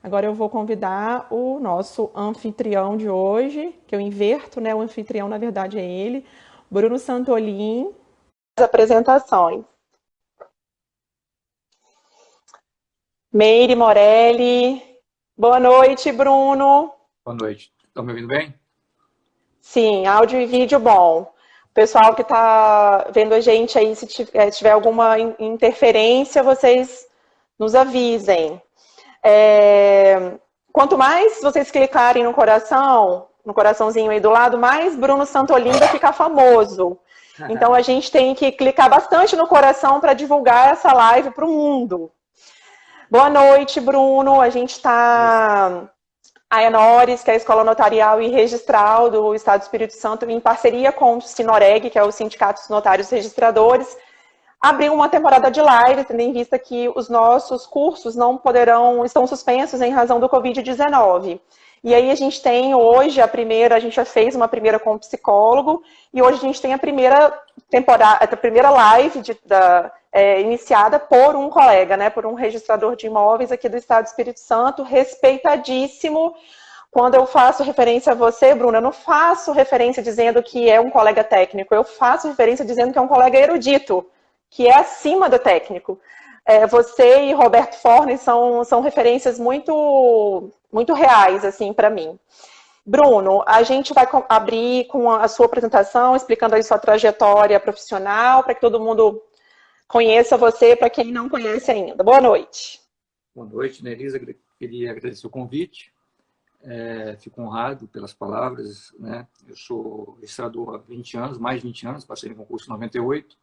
Agora eu vou convidar o nosso anfitrião de hoje, que eu inverto, né? O anfitrião, na verdade, é ele, Bruno Santolin. As apresentações. Meire Morelli. Boa noite, Bruno. Boa noite. Estão me ouvindo bem? Sim, áudio e vídeo bom. O pessoal que está vendo a gente aí, se tiver alguma interferência, vocês nos avisem. Quanto mais vocês clicarem no coração, no coraçãozinho aí do lado, mais Bruno Santolin vai ficar famoso. Então a gente tem que clicar bastante no coração para divulgar essa live para o mundo. Boa noite, Bruno. A gente está... A Enores, que é a Escola Notarial e Registral do Estado do Espírito Santo, em parceria com o Sinoreg, que é o Sindicato dos Notários Registradores, abriu uma temporada de lives, tendo em vista que os nossos cursos estão suspensos em razão do Covid-19. E aí a gente tem hoje a gente já fez uma primeira com o psicólogo, e hoje a gente tem a primeira live iniciada por um colega, né, por um registrador de imóveis aqui do Estado do Espírito Santo, respeitadíssimo. Quando eu faço referência a você, Bruna, eu não faço referência dizendo que é um colega técnico, eu faço referência dizendo que é um colega erudito, que é acima do técnico. Você e Roberto Fornes são referências muito, muito reais, assim, para mim. Bruno, a gente vai abrir com a sua apresentação, explicando aí sua trajetória profissional, para que todo mundo conheça você, para quem não conhece ainda. Boa noite. Boa noite, Nelisa. Queria agradecer o convite. Fico honrado pelas palavras, né? Eu sou registrador há 20 anos, mais de 20 anos, passei no concurso em 98.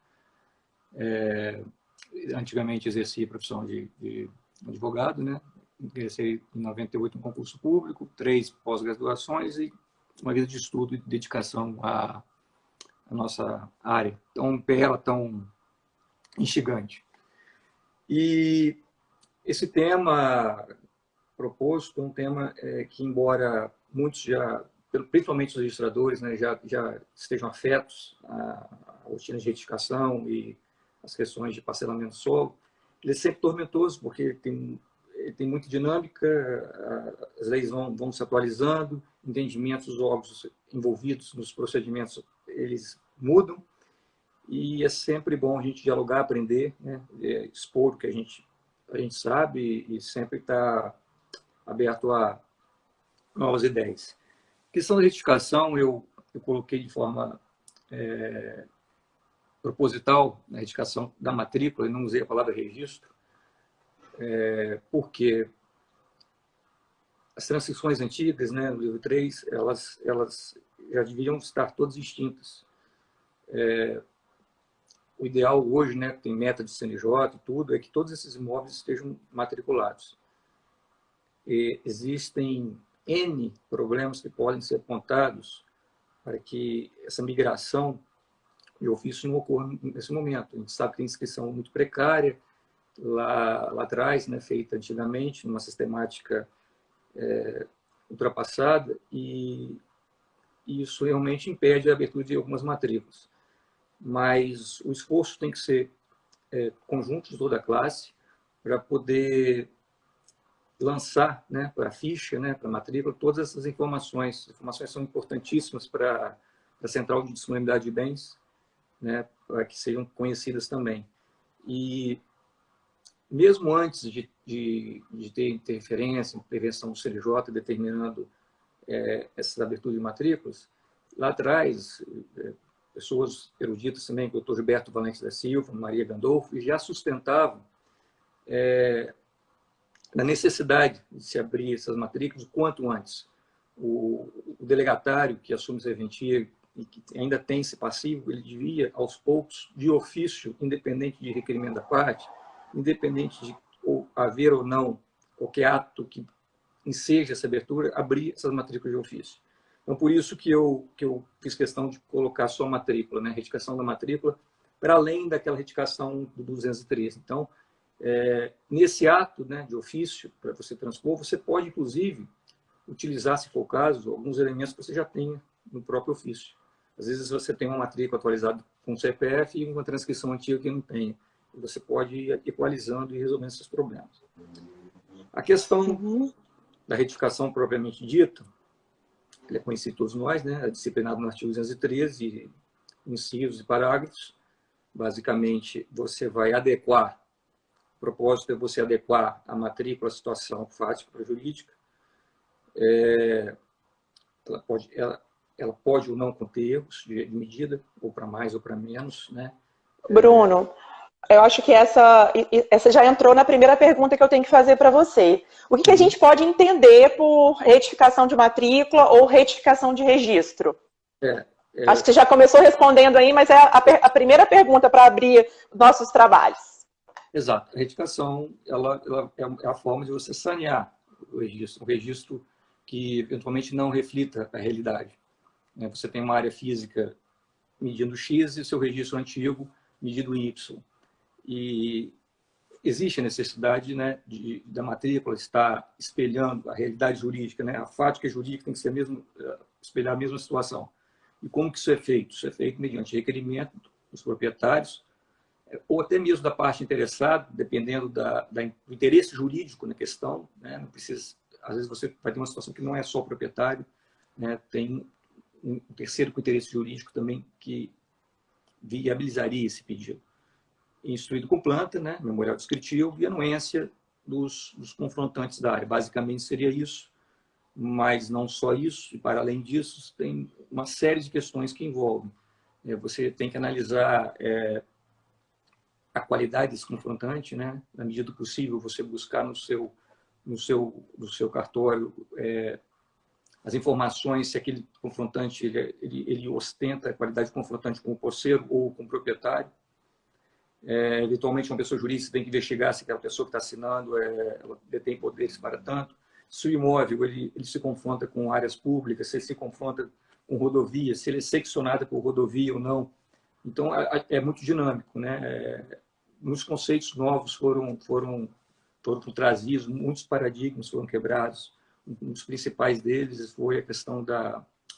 Antigamente exerci a profissão de advogado, né? Ingressei em 98 no concurso público, 3 pós-graduações e uma vida de estudo e dedicação à nossa área tão bela, tão instigante. E esse tema proposto é um tema que, embora muitos principalmente os registradores, né, já estejam afetos à rotina de retificação e as questões de parcelamento solo, ele é sempre tormentoso, porque tem muita dinâmica, as leis vão se atualizando, entendimentos dos órgãos envolvidos nos procedimentos, eles mudam, e é sempre bom a gente dialogar, aprender, né, expor o que a gente sabe e sempre estar aberto a novas ideias. A questão da retificação, eu coloquei de forma proposital na retificação da matrícula, e não usei a palavra registro, porque as transições antigas, né, no livro 3, elas já deviam estar todas extintas. O ideal hoje, né, tem meta de CNJ e tudo, é que todos esses imóveis estejam matriculados. E existem N problemas que podem ser apontados para que essa migração de ofício não ocorra nesse momento. A gente sabe que tem inscrição muito precária lá atrás, né, feita antigamente, numa sistemática ultrapassada, e isso realmente impede a abertura de algumas matrículas. Mas o esforço tem que ser conjunto de toda a classe para poder lançar, né, para a ficha, né, para a matrícula, todas essas informações. As informações são importantíssimas para a central de disponibilidade de bens, né, para que sejam conhecidas também. E mesmo antes de ter interferência, prevenção do CNJ determinando essa abertura de matrículas, lá atrás, pessoas eruditas também, o doutor Gilberto Valente da Silva, Maria Gandolfo, já sustentavam a necessidade de se abrir essas matrículas o quanto antes. O delegatário que assume serventia e que ainda tem esse passivo, ele devia, aos poucos, de ofício, independente de requerimento da parte, independente de haver ou não qualquer ato que enseje essa abertura, abrir essas matrículas de ofício. Então, por isso que eu fiz questão de colocar só a matrícula, né, a retificação da matrícula, para além daquela retificação do 213. Então, nesse ato, né, de ofício, para você transpor, você pode, inclusive, utilizar, se for o caso, alguns elementos que você já tenha no próprio ofício. Às vezes você tem uma matrícula atualizada com CPF e uma transcrição antiga que não tem. Você pode ir equalizando e resolvendo esses problemas. A questão da retificação propriamente dita, ele é conhecido por todos nós, né? É disciplinado no artigo 213, incisos e parágrafos. Basicamente, você vai adequar, o propósito é você adequar a matrícula à situação fática para jurídica. Ela pode ou não conter erros de medida, ou para mais ou para menos, né? Bruno, eu acho que essa já entrou na primeira pergunta que eu tenho que fazer para você. O que a gente pode entender por retificação de matrícula ou retificação de registro? Acho que você já começou respondendo aí, mas é a primeira pergunta para abrir nossos trabalhos. Exato. A retificação ela é a forma de você sanear o registro, um registro que eventualmente não reflita a realidade. Você tem uma área física medindo X e seu registro antigo medindo Y. E existe a necessidade, né, da matrícula estar espelhando a realidade jurídica, né? A fática jurídica tem que ser espelhar a mesma situação. E como que isso é feito? Isso é feito mediante requerimento dos proprietários, ou até mesmo da parte interessada, dependendo do interesse jurídico na questão, né? Não precisa, às vezes você vai ter uma situação que não é só o proprietário, né? Tem um terceiro com interesse jurídico também que viabilizaria esse pedido. Instruído com planta, né? Memorial descritivo e anuência dos confrontantes da área. Basicamente seria isso, mas não só isso, e para além disso, tem uma série de questões que envolvem. Você tem que analisar a qualidade desse confrontante, né? Na medida do possível, você buscar no seu cartório as informações se aquele confrontante ele ostenta a qualidade de confrontante com o posseiro ou com o proprietário. Eventualmente, uma pessoa jurídica tem que investigar se aquela pessoa que está assinando ela detém poderes para tanto. Se o imóvel ele se confronta com áreas públicas, se ele se confronta com rodovia, se ele é seccionado por rodovia ou não. Então, é muito dinâmico, né? Muitos conceitos novos foram trazidos, muitos paradigmas foram quebrados. Um dos principais deles foi a questão do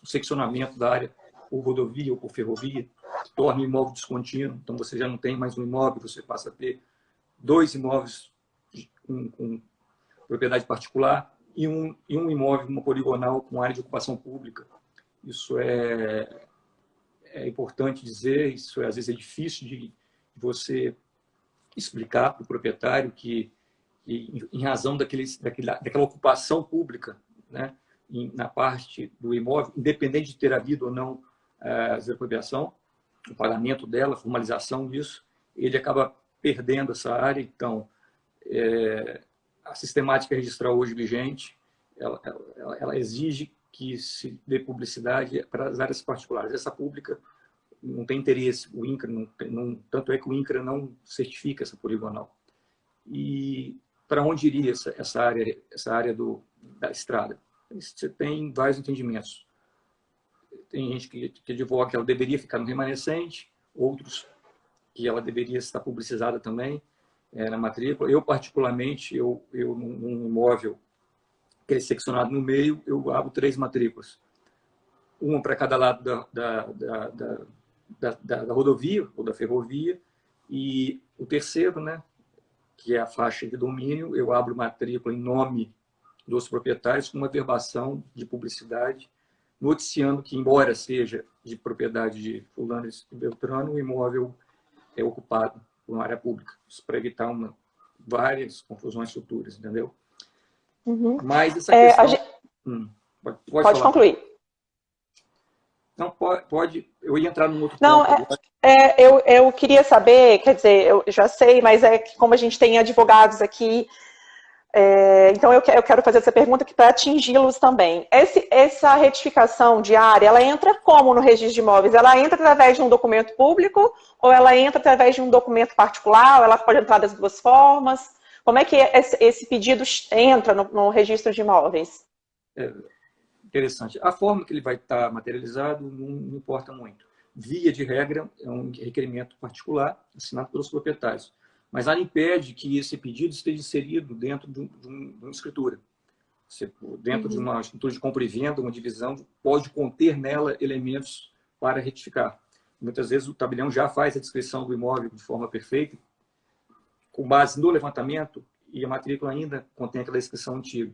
seccionamento da área por rodovia ou por ferrovia, que torna o imóvel descontínuo. Então, você já não tem mais um imóvel, você passa a ter 2 imóveis com propriedade particular e um imóvel, uma poligonal com área de ocupação pública. Isso é importante dizer, isso às vezes é difícil de você explicar para o proprietário que em razão daquela ocupação pública, né, na parte do imóvel, independente de ter havido ou não a expropriação, o pagamento dela, a formalização disso, ele acaba perdendo essa área. Então, a sistemática registral hoje vigente, ela exige que se dê publicidade para as áreas particulares. Essa pública não tem interesse, o INCRA tanto é que o INCRA não certifica essa poligonal. E para onde iria essa área da estrada? Você tem vários entendimentos. Tem gente que advoga que ela deveria ficar no remanescente, outros que ela deveria estar publicizada também na matrícula. Eu, particularmente, num imóvel que é seccionado no meio, eu abro 3 matrículas. Uma para cada lado da rodovia ou da ferrovia, e o terceiro, né, que é a faixa de domínio, eu abro matrícula em nome dos proprietários com uma verbação de publicidade, noticiando que, embora seja de propriedade de fulano e beltrano, o imóvel é ocupado por uma área pública. Isso para evitar várias confusões futuras, entendeu? Uhum. Mas essa questão... Pode concluir. Não, pode. Eu ia entrar num outro ponto. Eu queria saber, quer dizer, eu já sei, mas é que como a gente tem advogados aqui, então eu quero fazer essa pergunta para atingi-los também. Essa retificação diária, ela entra como no registro de imóveis? Ela entra através de um documento público ou ela entra através de um documento particular? Ou ela pode entrar das 2 formas? Como é que esse pedido entra no registro de imóveis? Interessante. A forma que ele vai estar materializado não importa muito. Via de regra, é um requerimento particular assinado pelos proprietários. Mas nada impede que esse pedido esteja inserido dentro de uma escritura. Dentro de uma escritura de compra e venda, uma divisão, pode conter nela elementos para retificar. Muitas vezes o tabelião já faz a descrição do imóvel de forma perfeita, com base no levantamento, e a matrícula ainda contém aquela descrição antiga.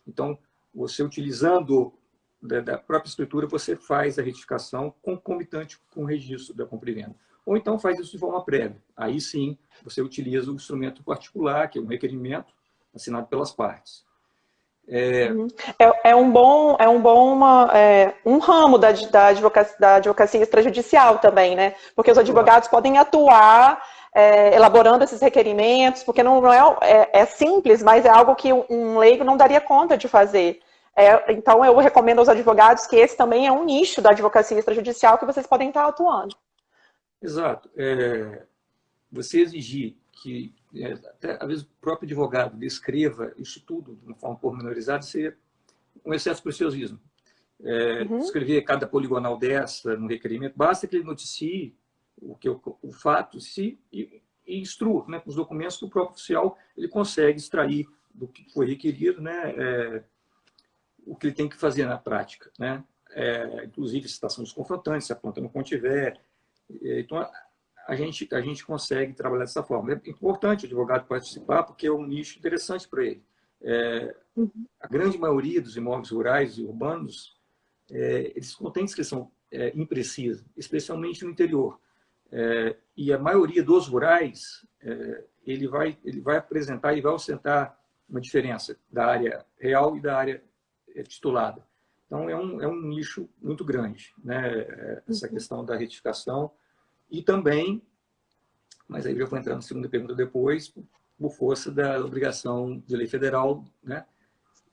Então, você utilizando da própria escritura, você faz a retificação concomitante com o registro da compra e venda. Ou então faz isso de forma prévia. Aí sim, você utiliza o instrumento particular, que é um requerimento assinado pelas partes. Um ramo da advocacia extrajudicial também, né? Porque os advogados podem atuar elaborando esses requerimentos, porque não é simples, mas é algo que um leigo não daria conta de fazer. Então, eu recomendo aos advogados que esse também é um nicho da advocacia extrajudicial que vocês podem estar atuando. Exato. Você exigir que, até, às vezes, o próprio advogado descreva isso tudo de uma forma pormenorizada seria um excesso de preciosismo. Escrever cada poligonal dessa no requerimento, basta que ele noticie o fato e instrua, né, com os documentos que o próprio oficial ele consegue extrair do que foi requerido, né, o que ele tem que fazer na prática, né? Inclusive citações confrontantes, se a ponta não contiver. Então, a gente consegue trabalhar dessa forma. É importante o advogado participar, porque é um nicho interessante para ele. A grande maioria dos imóveis rurais e urbanos, eles contêm descrição imprecisa, especialmente no interior. E a maioria dos rurais, ele vai apresentar e vai ostentar uma diferença da área real e da área titulada. Então, é um nicho muito grande, né? Essa questão da retificação. E também, mas aí eu já vou entrar na segunda pergunta depois, por força da obrigação de lei federal, né?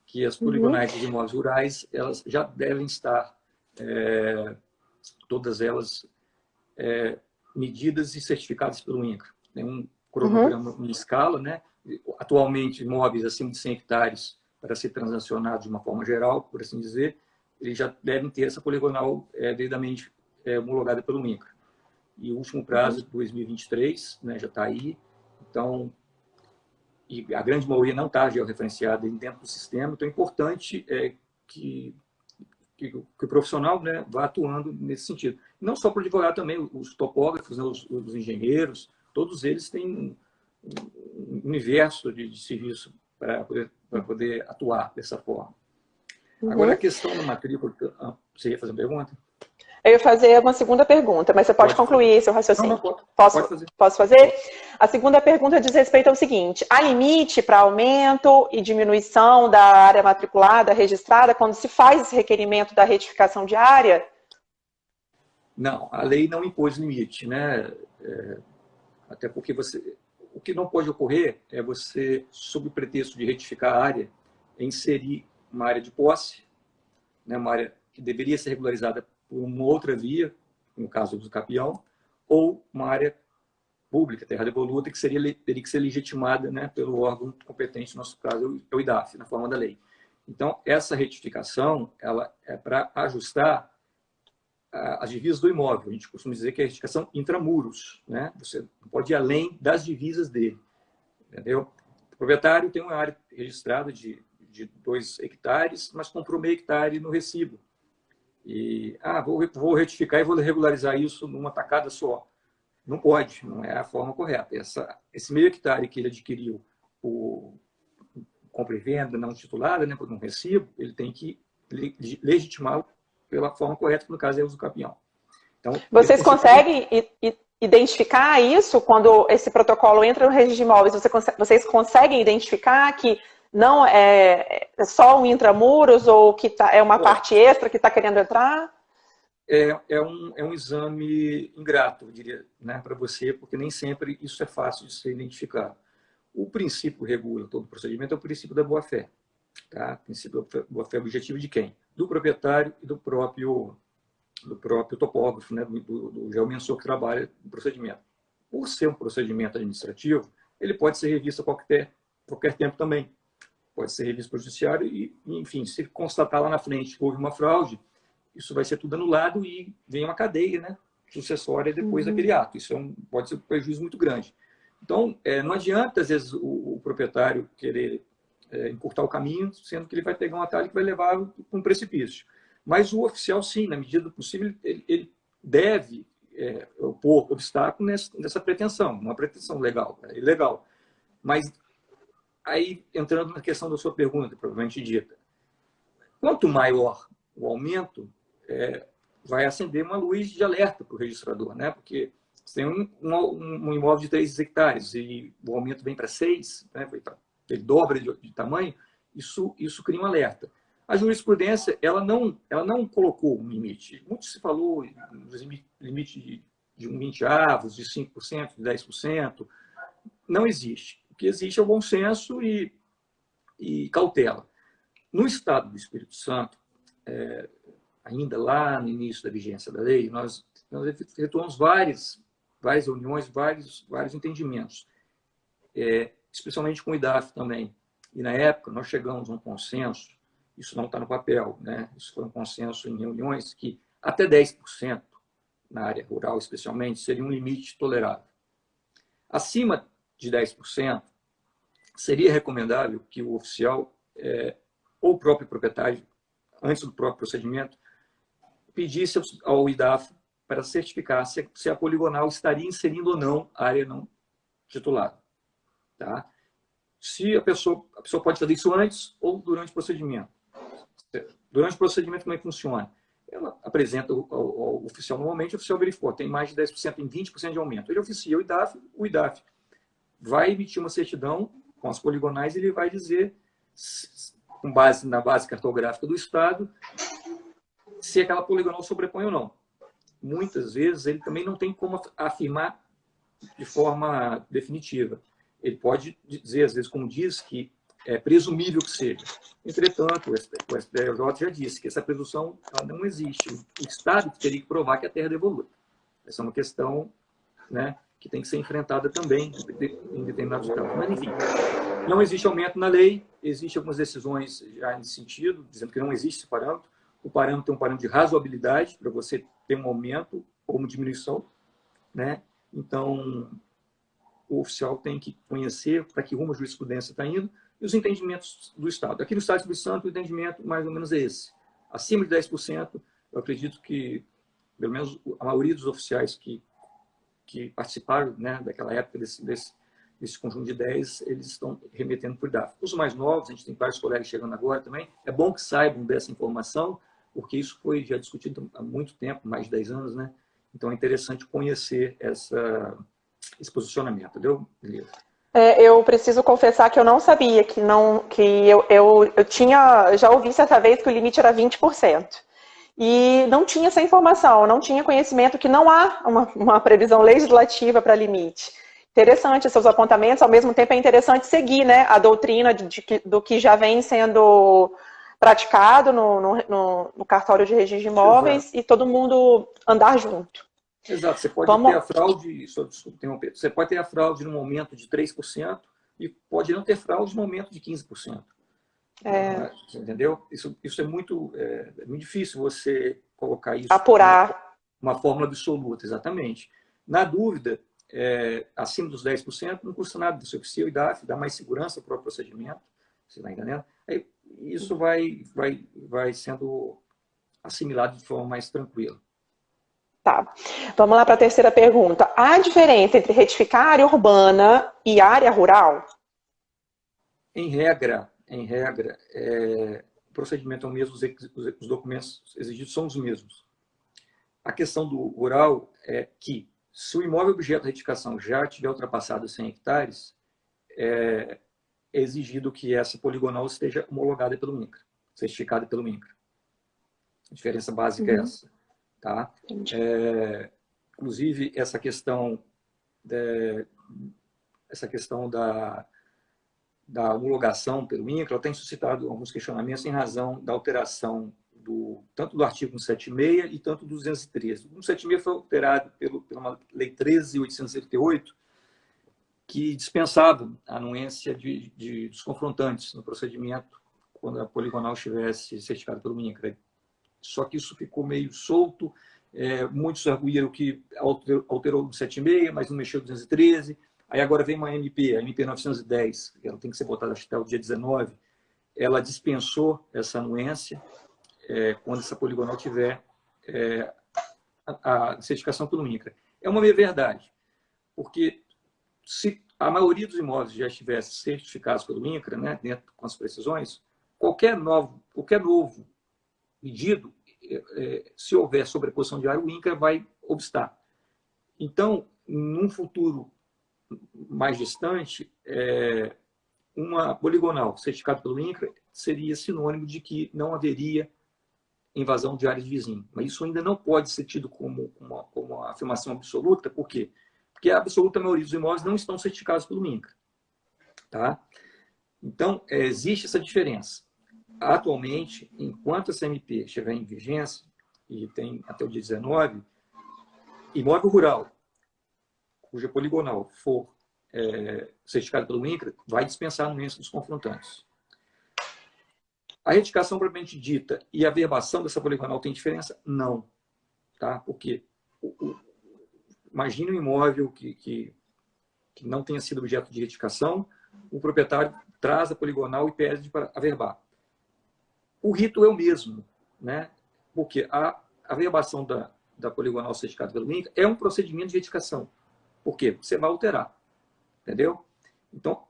Que as poligonais dos imóveis rurais, elas já devem estar, todas elas, medidas e certificadas pelo INCRA. Tem um cronograma em escala, né? Atualmente, imóveis acima de 100 hectares, para ser transacionados de uma forma geral, por assim dizer, eles já devem ter essa poligonal devidamente homologada pelo INCRA. E o último prazo, 2023, né, já está aí. Então, e a grande maioria não está georreferenciada dentro do sistema. Então, é importante que o profissional, né, vá atuando nesse sentido. Não só para o advogado também, os topógrafos, né, os engenheiros, todos eles têm um universo de serviço para poder atuar dessa forma. Agora, a questão da matrícula... Você ia fazer uma pergunta? Eu ia fazer uma segunda pergunta, mas você pode concluir seu raciocínio. Não, pode fazer. Posso fazer? A segunda pergunta diz respeito ao seguinte: há limite para aumento e diminuição da área matriculada, registrada, quando se faz esse requerimento da retificação de área? Não, a lei não impôs limite, né? Até porque o que não pode ocorrer é você, sob o pretexto de retificar a área, inserir uma área de posse, né, uma área que deveria ser regularizada por uma outra via, no caso do capião, ou uma área pública, terra devoluta, que teria que ser legitimada, né, pelo órgão competente, no nosso caso, é o IDAF, na forma da lei. Então, essa retificação ela é para ajustar as divisas do imóvel. A gente costuma dizer que é a retificação intramuros, né? Você não pode ir além das divisas dele. Entendeu? O proprietário tem uma área registrada de 2 hectares, mas comprou meio hectare no recibo. E, vou retificar e vou regularizar isso numa tacada só. Não pode, não é a forma correta. Esse meio hectare que ele adquiriu por compra e venda não titulada, né, por um recibo, ele tem que legitimá-lo pela forma correta, que no caso é o uso capião. Então, vocês conseguem identificar isso quando esse protocolo entra no registro de imóveis? Vocês conseguem identificar que não é só um intramuros ou que é uma parte extra que está querendo entrar? É um exame ingrato, eu diria, né, para você, porque nem sempre isso é fácil de ser identificado. O princípio que regula todo o procedimento é o princípio da boa-fé. Tá? O princípio da boa-fé objetivo de quem? Do proprietário e do próprio topógrafo, né, do geomensor que trabalha no procedimento. Por ser um procedimento administrativo, ele pode ser revisto a qualquer tempo também. Pode ser revisto para o judiciário e, enfim, se constatar lá na frente que houve uma fraude, isso vai ser tudo anulado e vem uma cadeia, né, sucessória depois daquele ato. Isso pode ser um prejuízo muito grande. Então, não adianta, às vezes, o proprietário querer encurtar o caminho, sendo que ele vai pegar um atalho que vai levar para um precipício. Mas o oficial, sim, na medida do possível, ele deve opor obstáculo nessa pretensão, uma pretensão legal, ilegal. Mas aí, entrando na questão da sua pergunta, provavelmente dita, Quanto maior o aumento, vai acender uma luz de alerta para o registrador, né? Porque você tem um imóvel de 3 hectares e o aumento vem para 6, né? Ele dobra de tamanho, isso cria um alerta. A jurisprudência ela não colocou um limite. Muito se falou em limite de 20 avos, de 5%, de 10%. Não existe. O que existe é o bom senso e cautela. No estado do Espírito Santo, ainda lá no início da vigência da lei, nós efetuamos várias reuniões, vários entendimentos, especialmente com o IDAF também. E, na época, nós chegamos a um consenso, isso não está no papel, né? Isso foi um consenso em reuniões, que até 10%, na área rural especialmente, seria um limite tolerável. Acima de 10%, seria recomendável que o oficial ou o próprio proprietário, antes do próprio procedimento, pedisse ao IDAF para certificar se a poligonal estaria inserindo ou não a área não titulada. Tá? Se a pessoa pode fazer isso antes ou durante o procedimento. Durante o procedimento, como é que funciona? Ela apresenta ao oficial, normalmente o oficial verificou, tem mais de 10% em 20% de aumento. Ele oficia o IDAF vai emitir uma certidão com as poligonais e ele vai dizer, com base na base cartográfica do Estado, se aquela poligonal sobrepõe ou não. Muitas vezes ele também não tem como afirmar de forma definitiva. Ele pode dizer, às vezes, como diz, que é presumível que seja. Entretanto, o STJ já disse que essa presunção ela não existe. O Estado teria que provar que a terra é devoluta. Essa é uma questão, né, que tem que ser enfrentada também em determinados casos. Mas, enfim, não existe aumento na lei, existem algumas decisões já nesse sentido, dizendo que não existe esse parâmetro. O parâmetro é um parâmetro de razoabilidade para você ter um aumento ou uma diminuição, né? Então, o oficial tem que conhecer para que rumo a jurisprudência está indo e os entendimentos do Estado. Aqui no Estado do Espírito Santo, o entendimento mais ou menos é esse. Acima de 10%, eu acredito que, pelo menos, a maioria dos oficiais que participaram, né, daquela época desse conjunto de 10, eles estão remetendo para o IDAF. Os mais novos, a gente tem vários colegas chegando agora também, é bom que saibam dessa informação, porque isso foi já discutido há muito tempo, mais de 10 anos, né? Então é interessante conhecer esse posicionamento, entendeu, Lívia? Eu preciso confessar que eu não sabia eu já ouvi certa vez que o limite era 20%. E não tinha essa informação, não tinha conhecimento que não há uma previsão legislativa para limite. Interessante seus apontamentos, ao mesmo tempo é interessante seguir, né, a doutrina do que já vem sendo praticado no cartório de registro de imóveis. Exato. E todo mundo andar junto. Exato, você pode ter a fraude, você pode ter a fraude num aumento de 3% e pode não ter fraude num aumento de 15%. Entendeu? Isso é muito difícil você colocar isso. Apurar. Uma fórmula absoluta, exatamente. Na dúvida, acima dos 10%, não custa nada você oficia o IDAF, dá mais segurança para o procedimento, você está entendendo? Aí, isso vai sendo assimilado de forma mais tranquila. Tá. Vamos lá para a terceira pergunta. Há diferença entre retificar área urbana e área rural? Em regra, o procedimento é o mesmo, os documentos exigidos são os mesmos. A questão do rural é que, se o imóvel objeto de retificação já tiver ultrapassado 100 hectares, é exigido que essa poligonal esteja homologada pelo INCRA, certificada pelo INCRA. A diferença básica é essa. Tá? Inclusive, essa questão da homologação pelo INCRA tem suscitado alguns questionamentos em razão da alteração tanto do artigo 176 e tanto do 213. O 176 foi alterado pela Lei 13.878, que dispensava a anuência dos confrontantes no procedimento quando a poligonal estivesse certificada pelo INCRA. Só que isso ficou meio solto. Muitos arguíram que alterou o 176, mas não mexeu o 213. Aí agora vem uma MP, a MP 910, que ela tem que ser votada até o dia 19. Ela dispensou essa anuência quando essa poligonal tiver a certificação pelo INCRA. É uma meia-verdade, porque se a maioria dos imóveis já estivesse certificados pelo INCRA, né, dentro com as precisões, qualquer novo novo pedido, se houver sobreposição de área, o INCRA vai obstar. Então, num futuro mais distante, uma poligonal certificada pelo INCRA seria sinônimo de que não haveria invasão de áreas de vizinho. Mas isso ainda não pode ser tido como uma afirmação absoluta. Por quê? Porque a absoluta maioria dos imóveis não estão certificados pelo INCRA. Tá? Então, existe essa diferença. Atualmente, enquanto a CMP estiver em vigência, e tem até o dia 19, imóvel rural, cuja poligonal for certificado pelo INCRA, vai dispensar a anuência dos confrontantes. A retificação propriamente dita e a verbação dessa poligonal tem diferença? Não. Tá? Porque imagine um imóvel que não tenha sido objeto de retificação, o proprietário traz a poligonal e pede para averbar. O rito é o mesmo, né? Porque a verbação da poligonal certificada pelo INCRA é um procedimento de retificação. Por quê? Você vai alterar. Entendeu? Então,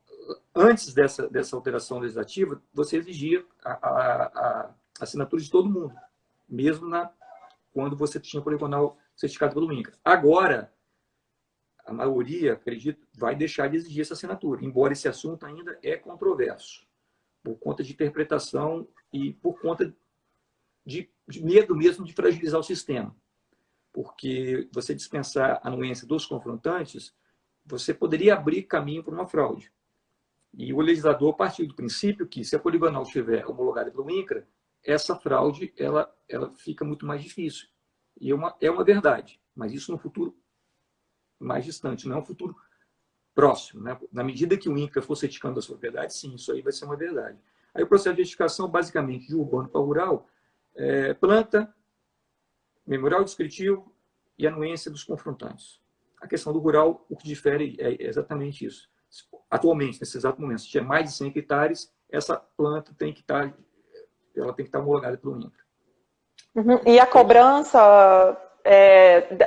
antes dessa alteração legislativa, você exigia a assinatura de todo mundo, mesmo quando você tinha poligonal certificado pelo INCRA. Agora, a maioria, acredito, vai deixar de exigir essa assinatura, embora esse assunto ainda é controverso, por conta de interpretação e por conta de medo mesmo de fragilizar o sistema. Porque você dispensar a anuência dos confrontantes, você poderia abrir caminho para uma fraude. E o legislador partiu do princípio que, se a poligonal estiver homologada pelo INCRA, essa fraude ela fica muito mais difícil. E é uma verdade, mas isso no futuro mais distante, não é um futuro próximo. Né? Na medida que o INCRA for certificando as propriedades, sim, isso aí vai ser uma verdade. Aí o processo de certificação, basicamente, de urbano para rural, planta, memorial descritivo e anuência dos confrontantes. A questão do rural, o que difere é exatamente isso. Atualmente, nesse exato momento, se tiver mais de 100 hectares, essa planta tem que estar homologada pelo INCRA. Uhum. E a cobrança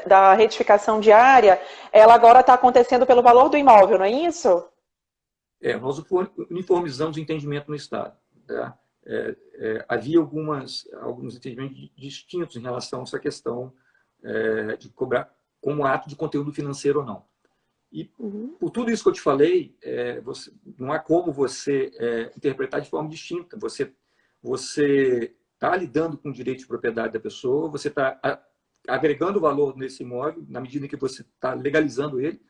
da retificação diária, ela agora está acontecendo pelo valor do imóvel, não é isso? Nós uniformizamos o entendimento no Estado. Tá? Havia alguns entendimentos distintos em relação a essa questão de cobrar como ato de conteúdo financeiro ou não. E por tudo isso que eu te falei, não há como você interpretar de forma distinta. Você está lidando com o direito de propriedade da pessoa, você está agregando valor nesse imóvel, na medida em que você está legalizando ele,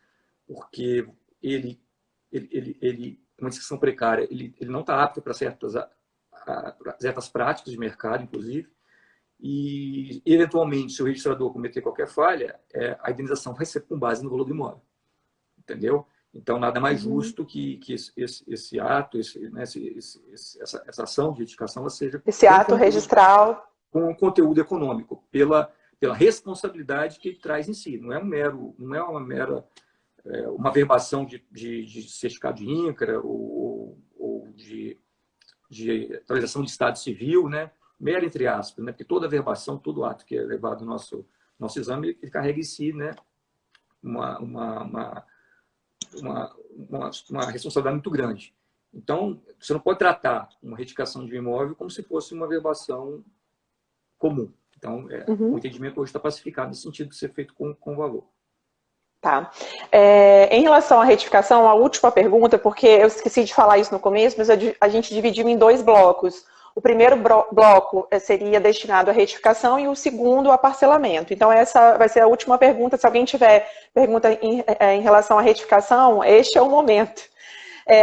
porque ele uma descrição precária, ele não está apto para certas práticas de mercado, inclusive, e, eventualmente, se o registrador cometer qualquer falha, a indenização vai ser com base no valor do imóvel. Entendeu? Então, nada mais justo que esse ato, essa ação de retificação, seja esse ato registral com conteúdo econômico, pela responsabilidade que ele traz em si. Não é uma mera verbação de certificado de INCRA ou de atualização de estado civil, né? Mera entre aspas, né? Porque toda verbação, todo ato que é levado no nosso exame, ele carrega em si, né? uma responsabilidade muito grande. Então, você não pode tratar uma retificação de um imóvel como se fosse uma verbação comum. Então, o entendimento hoje está pacificado nesse sentido de ser feito com valor. Tá. Em relação à retificação, a última pergunta, porque eu esqueci de falar isso no começo, mas a gente dividiu em 2 blocos. O primeiro bloco seria destinado à retificação e o segundo a parcelamento. Então, essa vai ser a última pergunta. Se alguém tiver pergunta em relação à retificação, este é o momento.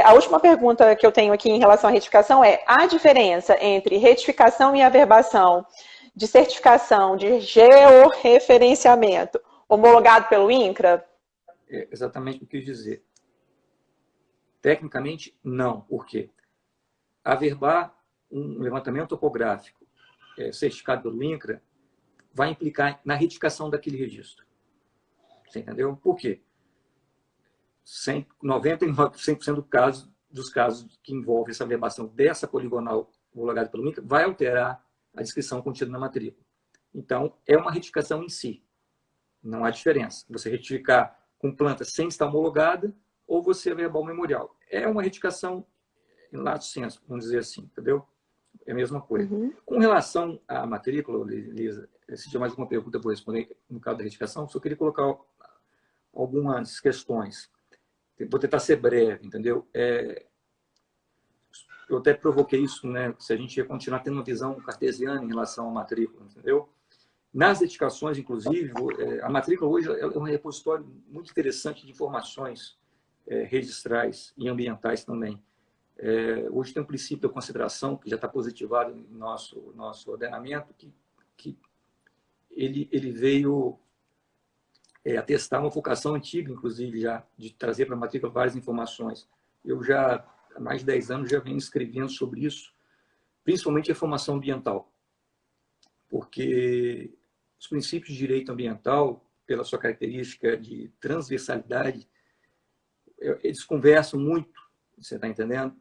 A última pergunta que eu tenho aqui em relação à retificação é: a diferença entre retificação e averbação de certificação de georreferenciamento homologado pelo INCRA? É exatamente o que eu quis dizer. Tecnicamente, não. Por quê? Averbar um levantamento topográfico certificado pelo INCRA vai implicar na retificação daquele registro. Você entendeu? Por quê? 99% dos casos que envolvem essa averbação dessa poligonal homologada pelo INCRA vai alterar a descrição contida na matrícula. Então, é uma retificação em si. Não há diferença. Você retificar com planta sem estar homologada ou você averbar o memorial. É uma retificação em lato sensu, vamos dizer assim, entendeu? é a mesma coisa. Com relação à matrícula, Lisa, se tiver mais alguma pergunta, eu vou responder no caso da retificação, só queria colocar algumas questões. Vou tentar ser breve, entendeu? Eu até provoquei isso, né? Se a gente ia continuar tendo uma visão cartesiana em relação à matrícula, entendeu? Nas edificações, inclusive, a matrícula hoje é um repositório muito interessante de informações registrais e ambientais também. Hoje tem um princípio da consideração que já está positivado no nosso ordenamento, que ele veio atestar uma vocação antiga, inclusive, já de trazer para a matrícula várias informações. Eu já, há mais de 10 anos, já venho escrevendo sobre isso, principalmente a informação ambiental, porque os princípios de direito ambiental, pela sua característica de transversalidade, eles conversam muito, você está entendendo?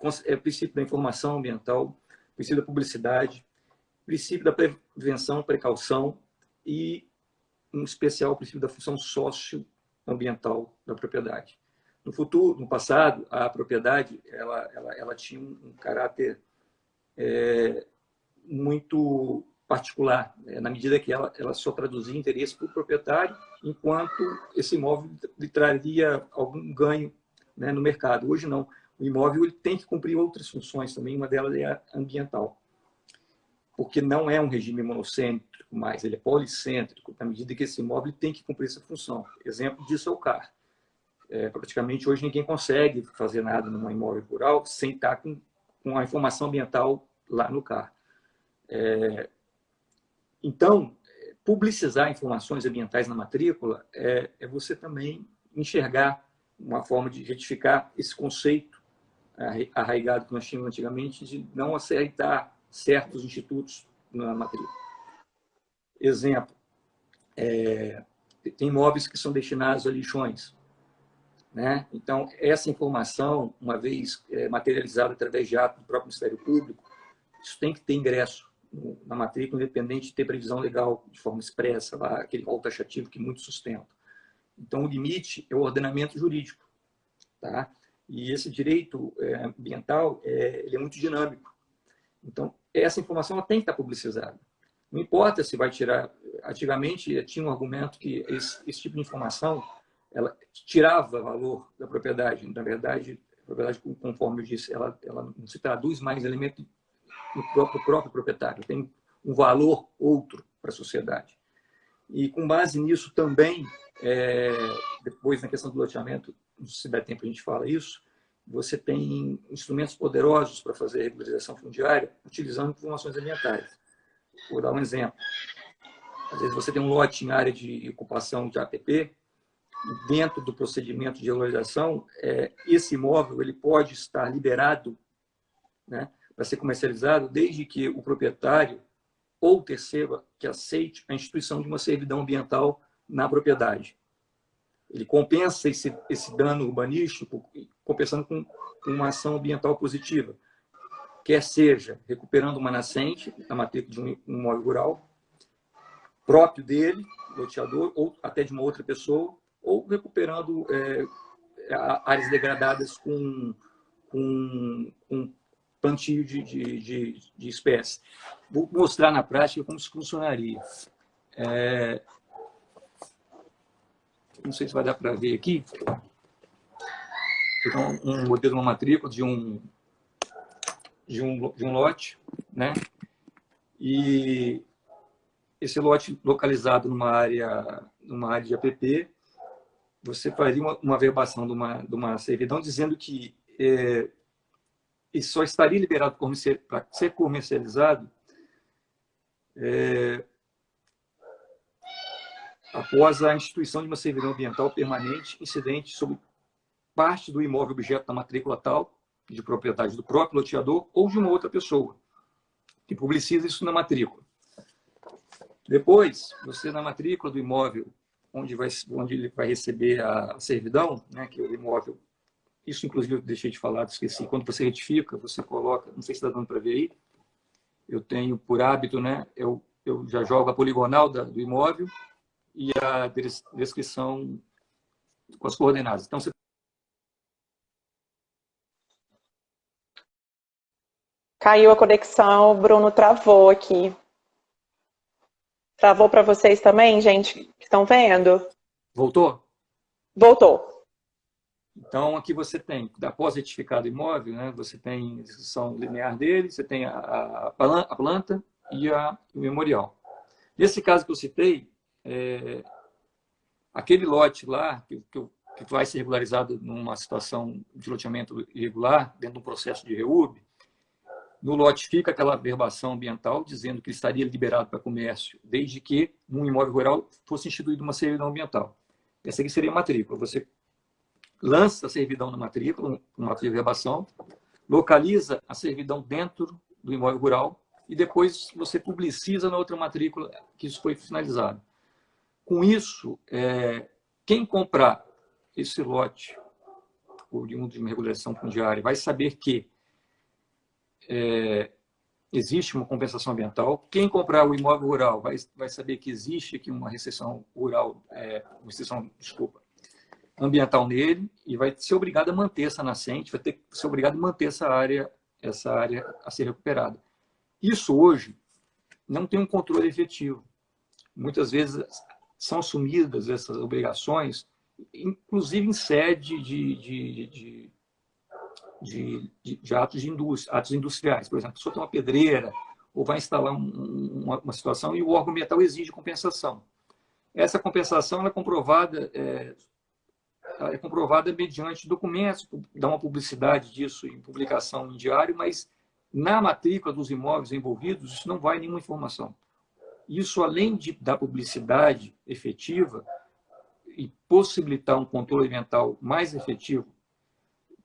O princípio da informação ambiental, o princípio da publicidade, o princípio da prevenção, precaução e, em especial, o princípio da função socioambiental da propriedade. No passado, a propriedade ela tinha um caráter muito particular, na medida que ela só traduzia interesse para o proprietário, enquanto esse imóvel lhe traria algum ganho, né, no mercado. Hoje não. O imóvel ele tem que cumprir outras funções também, uma delas é a ambiental. Porque não é um regime monocêntrico mais, ele é policêntrico, na medida que esse imóvel tem que cumprir essa função. Exemplo disso é o CAR. Praticamente hoje ninguém consegue fazer nada num imóvel rural sem estar com a informação ambiental lá no CAR. Então, publicizar informações ambientais na matrícula é você também enxergar uma forma de retificar esse conceito arraigado que nós tínhamos antigamente de não aceitar certos institutos na matrícula. Exemplo, tem imóveis que são destinados a lixões, né? Então, essa informação, uma vez materializada através de ato do próprio Ministério Público, isso tem que ter ingresso na matrícula, independente de ter previsão legal de forma expressa, lá, aquele rol taxativo que muitos sustentam. Então, o limite é o ordenamento jurídico. Tá? E esse direito ambiental ele é muito dinâmico. Então, essa informação ela tem que estar publicizada. Não importa se vai tirar... Antigamente, tinha um argumento que esse tipo de informação ela tirava valor da propriedade. Na verdade, a propriedade, conforme eu disse, ela não se traduz mais em elemento no próprio proprietário, tem um valor outro para a sociedade. E com base nisso também, depois na questão do loteamento, não sei se dá tempo a gente fala isso, você tem instrumentos poderosos para fazer regularização fundiária utilizando informações ambientais. Vou dar um exemplo. Às vezes você tem um lote em área de ocupação de APP, e dentro do procedimento de regularização, esse imóvel ele pode estar liberado, né, para ser comercializado, desde que o proprietário ou o terceiro que aceite a instituição de uma servidão ambiental na propriedade. Ele compensa esse dano urbanístico, compensando com uma ação ambiental positiva, quer seja recuperando uma nascente, a matrícula de um imóvel rural, próprio dele, loteador, ou até de uma outra pessoa, ou recuperando áreas degradadas com plantio de espécies. Vou mostrar na prática como isso funcionaria. Não sei se vai dar para ver aqui. Então, um modelo de uma matrícula de um lote, né? E esse lote localizado numa área de APP, você faria uma verbação de uma servidão dizendo que e só estaria liberado para ser comercializado após a instituição de uma servidão ambiental permanente incidente sobre parte do imóvel objeto da matrícula tal, de propriedade do próprio loteador ou de uma outra pessoa, que publiciza isso na matrícula. Depois, você na matrícula do imóvel, onde ele vai receber a servidão, né, que é o imóvel. Isso, inclusive, eu deixei de falar, esqueci. Quando você retifica, você coloca... Não sei se está dando para ver aí. Eu tenho, por hábito, né? Eu já jogo a poligonal do imóvel e a descrição com as coordenadas. Então, você... Caiu a conexão, o Bruno travou aqui. Travou para vocês também, gente, que estão vendo? Voltou? Voltou. Então, aqui você tem, após retificado o imóvel, né, você tem a descrição linear dele, você tem a planta e o memorial. Nesse caso que eu citei, aquele lote lá, que vai ser regularizado numa situação de loteamento irregular, dentro de um processo de REURB, no lote fica aquela verbação ambiental dizendo que ele estaria liberado para comércio, desde que num imóvel rural fosse instituída uma servidão ambiental. Essa aqui seria a matrícula. Você lança a servidão na matrícula, uma verbação, localiza a servidão dentro do imóvel rural e depois você publiciza na outra matrícula que isso foi finalizado. Com isso, quem comprar esse lote oriundo de uma regulação fundiária vai saber que existe uma compensação ambiental. Quem comprar o imóvel rural vai saber que existe aqui uma restrição rural, uma restrição, desculpa, ambiental nele, e vai ser obrigado a manter essa nascente, vai ter que ser obrigado a manter essa área a ser recuperada. Isso hoje não tem um controle efetivo. Muitas vezes são assumidas essas obrigações, inclusive em sede de atos industriais. Por exemplo, a pessoa tem uma pedreira ou vai instalar uma situação e o órgão ambiental exige compensação. Essa compensação ela é comprovada mediante documentos, dá uma publicidade disso em publicação em diário, mas na matrícula dos imóveis envolvidos isso não vai nenhuma informação. Isso, além da publicidade efetiva e possibilitar um controle ambiental mais efetivo,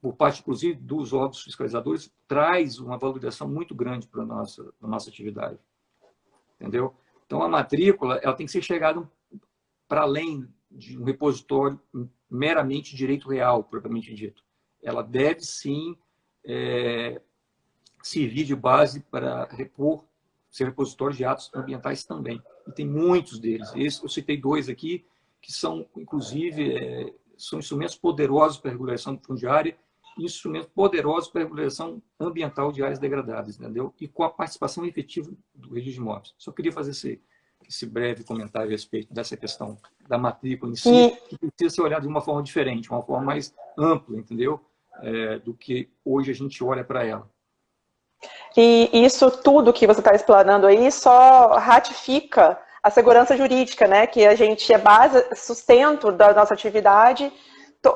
por parte, inclusive, dos órgãos fiscalizadores, traz uma valorização muito grande para a nossa atividade. Entendeu? Então, a matrícula ela tem que ser chegada para além de um repositório meramente direito real, propriamente dito. Ela deve, sim, servir de base para ser repositório de atos ambientais também. E tem muitos deles. Eu citei 2 aqui, que são, inclusive, são instrumentos poderosos para a regulação fundiária, instrumentos poderosos para a regulação ambiental de áreas degradadas, entendeu? E com a participação efetiva do registro de imóveis. Só queria fazer esse breve comentário a respeito dessa questão da matrícula em si, que precisa ser olhada de uma forma diferente, uma forma mais ampla, entendeu? Do que hoje a gente olha para ela. E isso tudo que você está explanando aí só ratifica a segurança jurídica, né? Que a gente é base, sustento da nossa atividade.